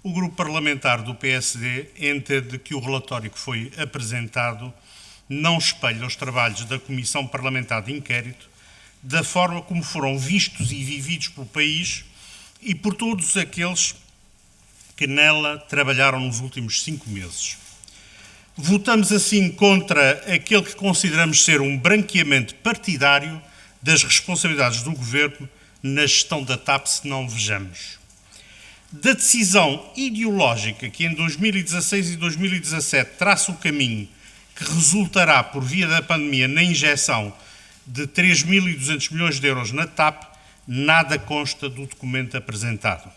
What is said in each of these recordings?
O grupo parlamentar do PSD entende que o relatório que foi apresentado não espelha os trabalhos da Comissão Parlamentar de Inquérito da forma como foram vistos e vividos pelo país e por todos aqueles que nela trabalharam nos últimos 5 meses. Votamos assim contra aquele que consideramos ser um branqueamento partidário das responsabilidades do Governo na gestão da TAP, se não vejamos. Da decisão ideológica que em 2016 e 2017 traça o caminho que resultará por via da pandemia na injeção de 3.200 milhões de euros na TAP, nada consta do documento apresentado.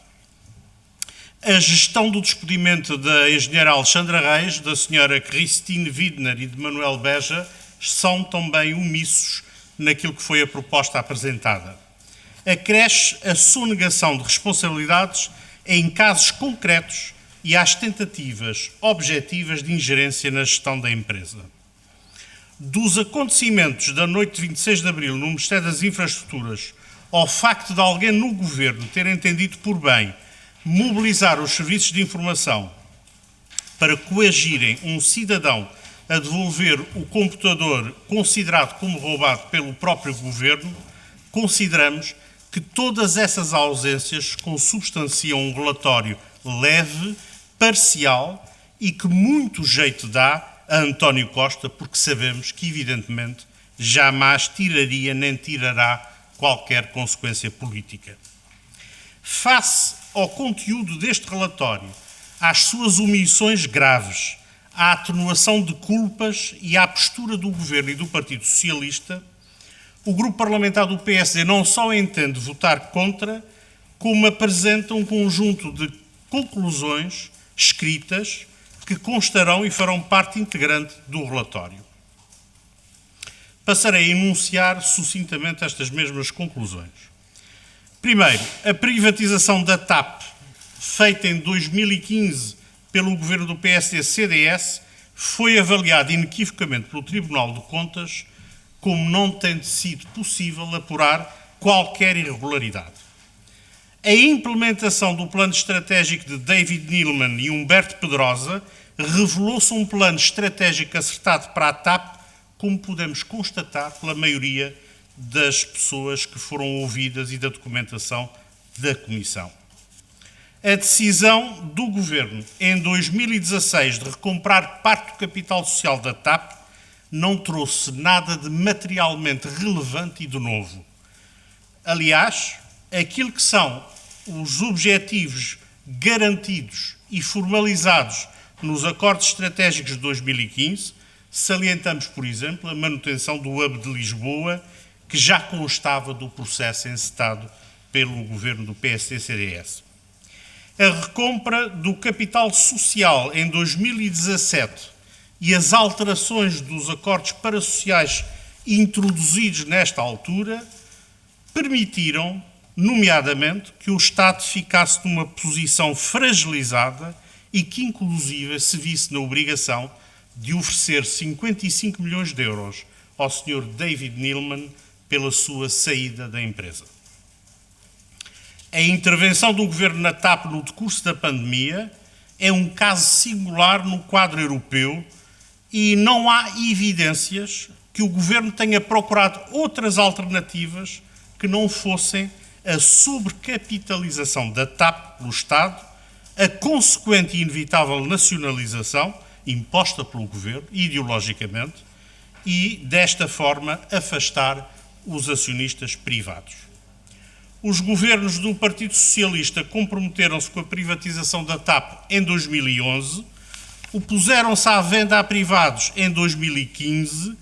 A gestão do despedimento da engenheira Alexandra Reis, da senhora Christine Widner e de Manuel Beja são também omissos naquilo que foi a proposta apresentada. Acresce a sonegação de responsabilidades em casos concretos e às tentativas objetivas de ingerência na gestão da empresa. Dos acontecimentos da noite de 26 de abril no Ministério das Infraestruturas ao facto de alguém no Governo ter entendido por bem mobilizar os serviços de informação para coagirem um cidadão a devolver o computador considerado como roubado pelo próprio Governo, consideramos que todas essas ausências consubstanciam um relatório leve, parcial e que muito jeito dá a António Costa, porque sabemos que, evidentemente, jamais tiraria nem tirará qualquer consequência política. Face ao conteúdo deste relatório, às suas omissões graves, à atenuação de culpas e à postura do Governo e do Partido Socialista, o Grupo Parlamentar do PSD não só entende votar contra, como apresenta um conjunto de conclusões escritas que constarão e farão parte integrante do relatório. Passarei a enunciar sucintamente estas mesmas conclusões. Primeiro, a privatização da TAP, feita em 2015 pelo governo do PSD-CDS, foi avaliada inequivocamente pelo Tribunal de Contas como não tendo sido possível apurar qualquer irregularidade. A implementação do plano estratégico de David Neeleman e Humberto Pedrosa revelou-se um plano estratégico acertado para a TAP, como podemos constatar pela maioria das pessoas que foram ouvidas e da documentação da Comissão. A decisão do Governo, em 2016, de recomprar parte do capital social da TAP, não trouxe nada de materialmente relevante e de novo. Aliás, aquilo que são os objetivos garantidos e formalizados nos acordos estratégicos de 2015, salientamos, por exemplo, a manutenção do hub de Lisboa, que já constava do processo encetado pelo governo do PSD-CDS. A recompra do capital social em 2017 e as alterações dos acordos parasociais introduzidos nesta altura permitiram, nomeadamente, que o Estado ficasse numa posição fragilizada e que, inclusive, se visse na obrigação de oferecer 55 milhões de euros ao Sr. David Neeleman pela sua saída da empresa. A intervenção do Governo na TAP no decurso da pandemia é um caso singular no quadro europeu e não há evidências que o Governo tenha procurado outras alternativas que não fossem a sobrecapitalização da TAP pelo Estado, a consequente e inevitável nacionalização imposta pelo Governo, ideologicamente, e, desta forma, afastar os acionistas privados. Os governos do Partido Socialista comprometeram-se com a privatização da TAP em 2011, opuseram-se à venda a privados em 2015,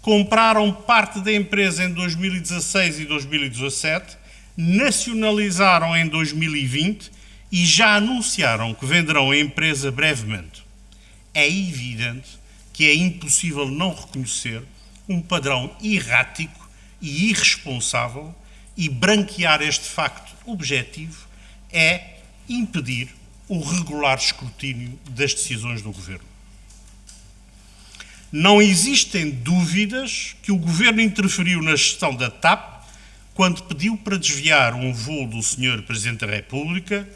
compraram parte da empresa em 2016 e 2017, nacionalizaram em 2020 e já anunciaram que venderão a empresa brevemente. É evidente que é impossível não reconhecer um padrão errático e irresponsável, e branquear este facto objetivo é impedir o regular escrutínio das decisões do Governo. Não existem dúvidas que o Governo interferiu na gestão da TAP quando pediu para desviar um voo do Sr. Presidente da República,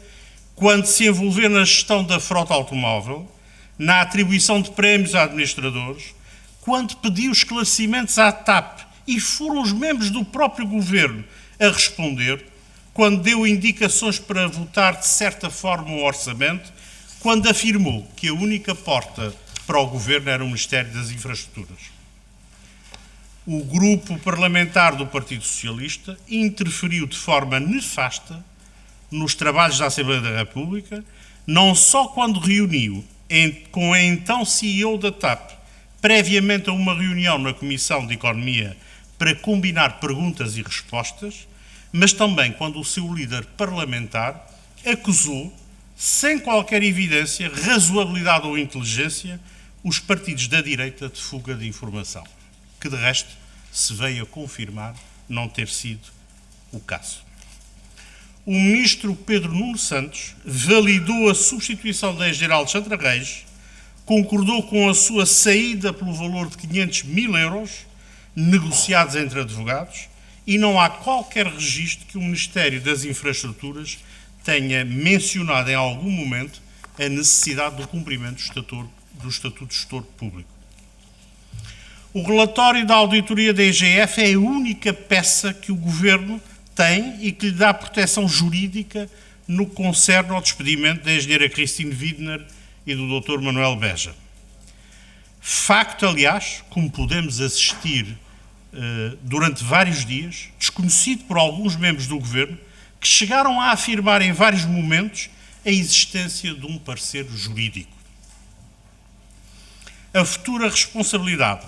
quando se envolveu na gestão da frota automóvel, na atribuição de prémios a administradores, quando pediu esclarecimentos à TAP e foram os membros do próprio governo a responder, quando deu indicações para votar de certa forma o orçamento, quando afirmou que a única porta para o governo era o Ministério das Infraestruturas. O grupo parlamentar do Partido Socialista interferiu de forma nefasta nos trabalhos da Assembleia da República, não só quando reuniu com a então CEO da TAP, previamente a uma reunião na Comissão de Economia para combinar perguntas e respostas, mas também quando o seu líder parlamentar acusou, sem qualquer evidência, razoabilidade ou inteligência, os partidos da direita de fuga de informação, que de resto se veio a confirmar não ter sido o caso. O ministro Pedro Nuno Santos validou a substituição da ex-geral Alexandra Reis, concordou com a sua saída pelo valor de 500 mil euros, negociados entre advogados, e não há qualquer registro que o Ministério das Infraestruturas tenha mencionado em algum momento a necessidade do cumprimento do Estatuto de Gestor Público. O relatório da auditoria da IGF é a única peça que o Governo tem e que lhe dá proteção jurídica no que concerne ao despedimento da engenheira Christine Widner e do Dr. Manuel Beja. Facto, aliás, como podemos assistir durante vários dias, desconhecido por alguns membros do Governo, que chegaram a afirmar em vários momentos a existência de um parecer jurídico. A futura responsabilidade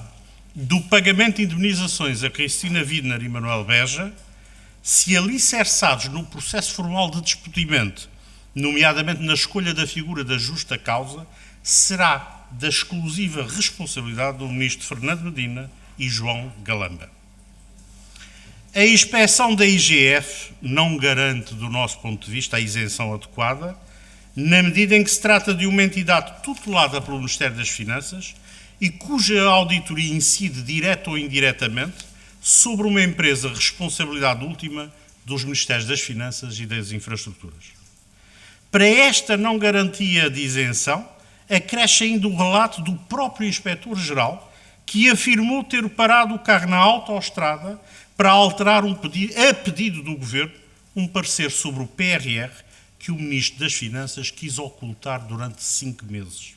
do pagamento de indemnizações a Cristina Widner e Manuel Beja, se alicerçados no processo formal de despedimento, nomeadamente na escolha da figura da justa causa, será da exclusiva responsabilidade do ministro Fernando Medina e João Galamba. A inspeção da IGF não garante, do nosso ponto de vista, a isenção adequada, na medida em que se trata de uma entidade tutelada pelo Ministério das Finanças e cuja auditoria incide direta ou indiretamente sobre uma empresa responsabilidade última dos Ministérios das Finanças e das Infraestruturas. Para esta não garantia de isenção, acresce ainda o relato do próprio Inspetor-Geral, que afirmou ter parado o carro na autoestrada para alterar a pedido do Governo, um parecer sobre o PRR que o Ministro das Finanças quis ocultar durante 5 meses.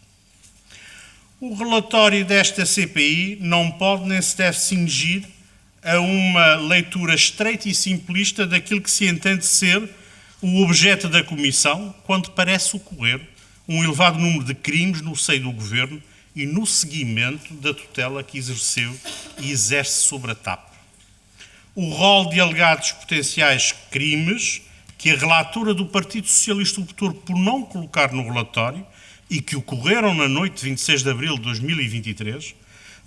O relatório desta CPI não pode nem se deve cingir a uma leitura estreita e simplista daquilo que se entende ser o objeto da Comissão, quando parece ocorrer um elevado número de crimes no seio do Governo e no seguimento da tutela que exerceu e exerce sobre a TAP. O rol de alegados potenciais crimes que a relatora do Partido Socialista optou por não colocar no relatório e que ocorreram na noite de 26 de abril de 2023,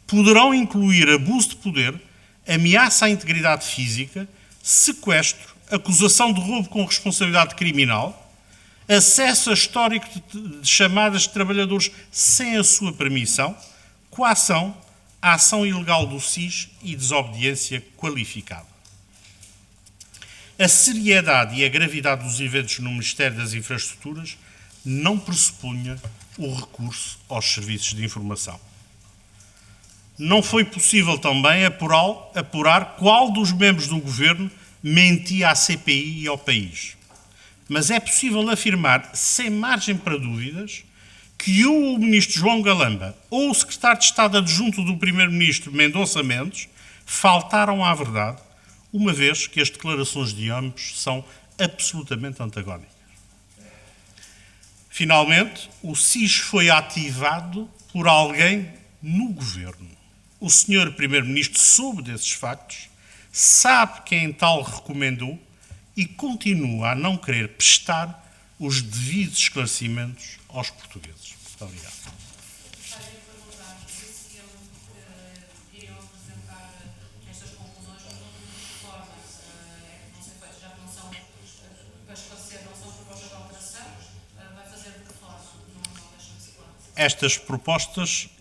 poderão incluir abuso de poder, ameaça à integridade física, sequestro, acusação de roubo com responsabilidade criminal, acesso a histórico de chamadas de trabalhadores sem a sua permissão, coação, ação ilegal do SIS e desobediência qualificada. A seriedade e a gravidade dos eventos no Ministério das Infraestruturas não pressupunha o recurso aos serviços de informação. Não foi possível também apurar qual dos membros do Governo mentia à CPI e ao país. Mas é possível afirmar, sem margem para dúvidas, que ou o ministro João Galamba ou o secretário de Estado adjunto do primeiro-ministro Mendonça Mendes faltaram à verdade, uma vez que as declarações de ambos são absolutamente antagónicas. Finalmente, o SIS foi ativado por alguém no Governo. O senhor primeiro-ministro soube desses factos, sabe quem tal recomendou e continua a não querer prestar os devidos esclarecimentos aos portugueses. Muito obrigado.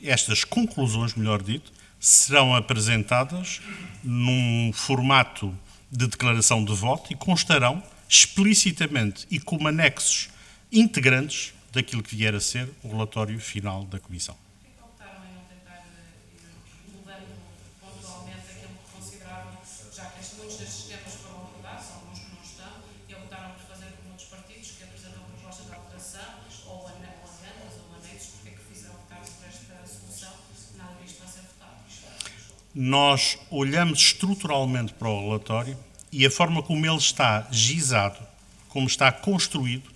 Estas conclusões, melhor dito, serão apresentadas num formato de declaração de voto e constarão explicitamente e como anexos integrantes daquilo que vier a ser o relatório final da Comissão. Optaram em não tentar ir mudando pontualmente aquilo que consideravam, já que muitos destes temas foram abordados, alguns que não estão, e optaram por fazer como outros partidos que apresentam propostas de alteração, ou agendas, ou anexos, porque é que fizeram optar por esta solução, nada disto vai ser votado. Nós olhamos estruturalmente para o relatório e a forma como ele está gizado, como está construído,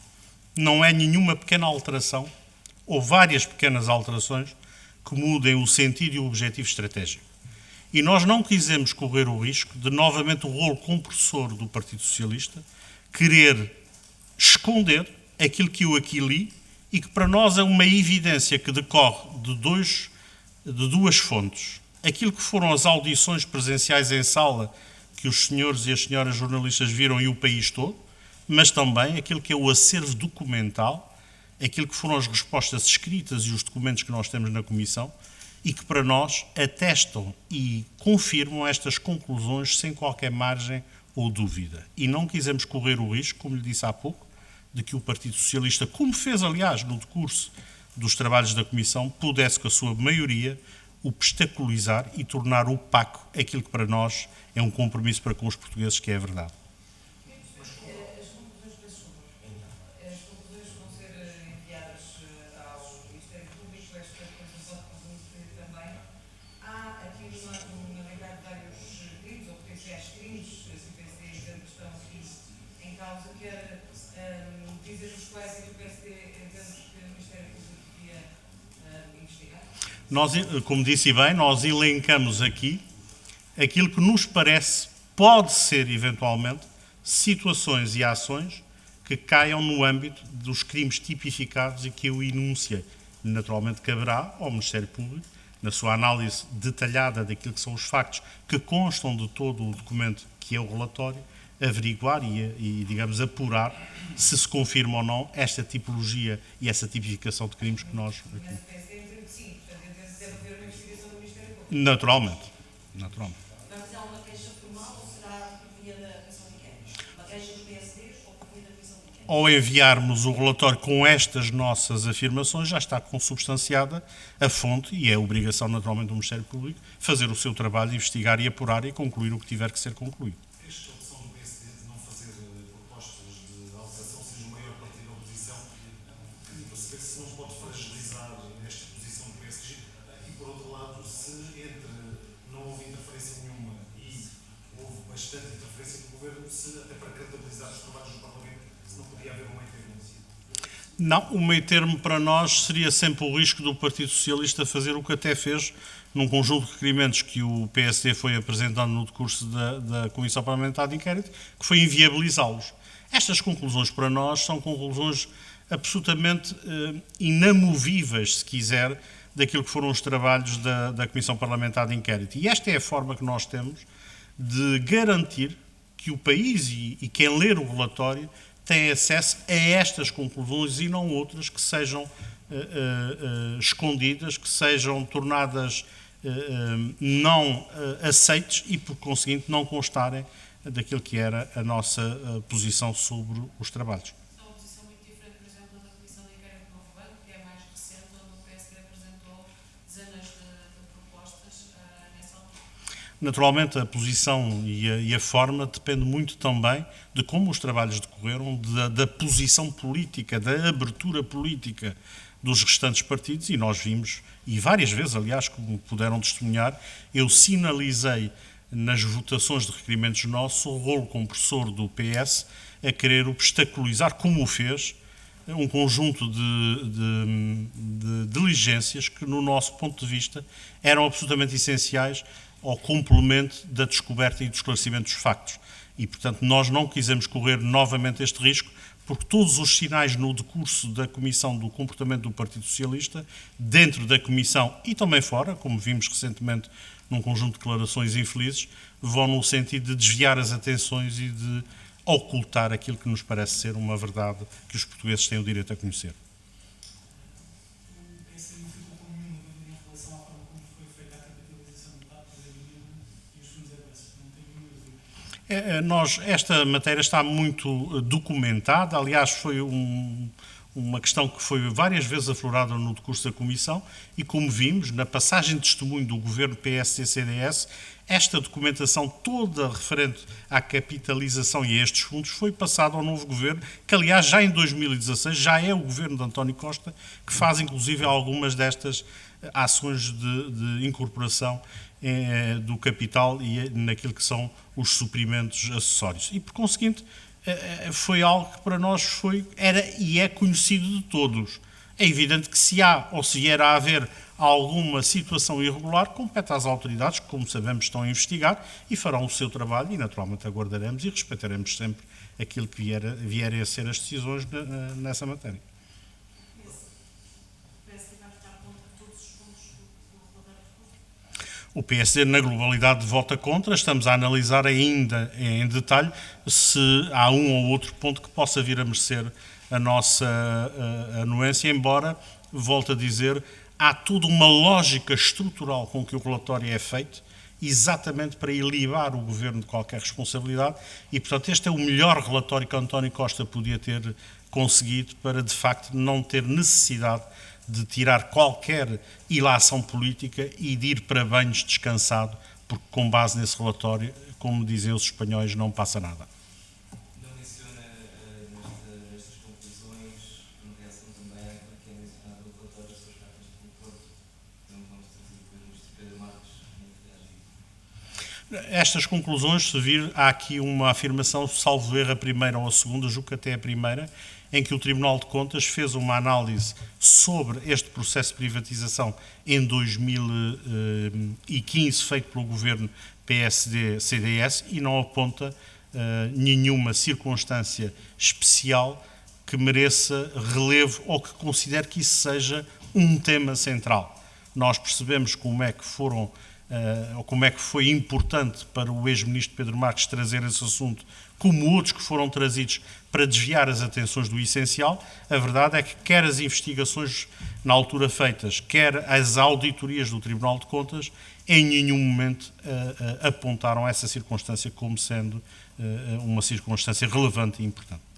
não é nenhuma pequena alteração ou várias pequenas alterações que mudem o sentido e o objetivo estratégico. E nós não quisemos correr o risco de, novamente, o rolo compressor do Partido Socialista querer esconder aquilo que eu aqui li e que para nós é uma evidência que decorre de duas fontes. Aquilo que foram as audições presenciais em sala que os senhores e as senhoras jornalistas viram e o país todo, mas também aquilo que é o acervo documental, aquilo que foram as respostas escritas e os documentos que nós temos na Comissão e que para nós atestam e confirmam estas conclusões sem qualquer margem ou dúvida. E não quisemos correr o risco, como lhe disse há pouco, de que o Partido Socialista, como fez aliás no decurso dos trabalhos da Comissão, pudesse com a sua maioria obstaculizar e tornar opaco aquilo que para nós é um compromisso para com os portugueses, que é a verdade. Nós, como disse bem, nós elencamos aqui aquilo que nos parece pode ser, eventualmente, situações e ações que caiam no âmbito dos crimes tipificados e que eu enunciei. Naturalmente, caberá ao Ministério Público, na sua análise detalhada daquilo que são os factos que constam de todo o documento que é o relatório, averiguar e, digamos, apurar se confirma ou não esta tipologia e essa tipificação de crimes que nós aqui. Naturalmente. Vai fazer alguma queixa formal ou será por via da Comissão de Inquérito? Uma queixa do PSD ou por via da Comissão de Inquérito? Ao enviarmos o relatório com estas nossas afirmações, já está consubstanciada a fonte e é a obrigação, naturalmente, do Ministério Público fazer o seu trabalho, investigar e apurar e concluir o que tiver que ser concluído. Esta opção do PSD de não fazer propostas de alteração, seja o maior partido da oposição, queria perceber se não pode fragilizar esta posição do PSG e, por outro lado, se não houve interferência nenhuma e houve bastante interferência do Governo, se até para credibilizar os trabalhos do Parlamento, se não podia haver um meio termo. Não, o meio termo para nós seria sempre o risco do Partido Socialista fazer o que até fez num conjunto de requerimentos que o PSD foi apresentando no decurso da Comissão Parlamentar de Inquérito, que foi inviabilizá-los. Estas conclusões para nós são conclusões absolutamente inamovíveis, se quiser, daquilo que foram os trabalhos da Comissão Parlamentar de Inquérito. E esta é a forma que nós temos de garantir que o país e quem ler o relatório tem acesso a estas conclusões e não outras que sejam escondidas, que sejam tornadas não aceites e, por conseguinte, não constarem daquilo que era a nossa posição sobre os trabalhos. É uma posição muito diferente, por exemplo, da Comissão de Inquérito do Novo Banco, que é mais recente, onde o PSD apresentou dezenas de propostas nessa altura. Naturalmente, a posição e a forma depende muito também de como os trabalhos decorreram, da posição política, da abertura política dos restantes partidos, e nós vimos, e várias vezes, aliás, como puderam testemunhar, eu sinalizei nas votações de requerimentos nossos o rolo compressor do PS a querer obstaculizar, como o fez, um conjunto de diligências que, no nosso ponto de vista, eram absolutamente essenciais ao complemento da descoberta e do esclarecimento dos factos. E, portanto, nós não quisemos correr novamente este risco, porque todos os sinais no decurso da Comissão do comportamento do Partido Socialista, dentro da Comissão e também fora, como vimos recentemente num conjunto de declarações infelizes, vão no sentido de desviar as atenções e de ocultar aquilo que nos parece ser uma verdade que os portugueses têm o direito a conhecer. Esta matéria está muito documentada, aliás foi um uma questão que foi várias vezes aflorada no decurso da Comissão e, como vimos, na passagem de testemunho do Governo PSD-CDS, esta documentação toda referente à capitalização e a estes fundos foi passada ao novo Governo, que aliás já em 2016 já é o Governo de António Costa que faz inclusive algumas destas ações de incorporação do capital e naquilo que são os suprimentos acessórios. E, por conseguinte, foi algo que para nós era e é conhecido de todos. É evidente que se há ou se vier a haver alguma situação irregular, compete às autoridades, que, como sabemos, estão a investigar e farão o seu trabalho e, naturalmente, aguardaremos e respeitaremos sempre aquilo que vierem a ser as decisões nessa matéria. O PSD, na globalidade, vota contra. Estamos a analisar ainda em detalhe se há um ou outro ponto que possa vir a merecer a nossa anuência, embora, volto a dizer, há toda uma lógica estrutural com que o relatório é feito, exatamente para ilibar o Governo de qualquer responsabilidade e, portanto, este é o melhor relatório que António Costa podia ter conseguido para, de facto, não ter necessidade de tirar qualquer ilação política e de ir para banhos descansado, porque com base nesse relatório, como dizem os espanhóis, não passa nada. Não menciona nestas conclusões, uma reação também àquilo que é mencionado no relatório sobre as cartas de Porto, que não vamos trazer depois o Ministro Pedro Marques, nem reagir. Estas conclusões, se vir, há aqui uma afirmação, salvo erro a primeira ou a segunda, julgo que até a primeira, em que o Tribunal de Contas fez uma análise sobre este processo de privatização em 2015, feito pelo Governo PSD-CDS, e não aponta nenhuma circunstância especial que mereça relevo ou que considere que isso seja um tema central. Nós percebemos como é que foi importante para o ex-ministro Pedro Marques trazer esse assunto, como outros que foram trazidos para desviar as atenções do essencial. A verdade é que quer as investigações na altura feitas, quer as auditorias do Tribunal de Contas, em nenhum momento apontaram essa circunstância como sendo uma circunstância relevante e importante.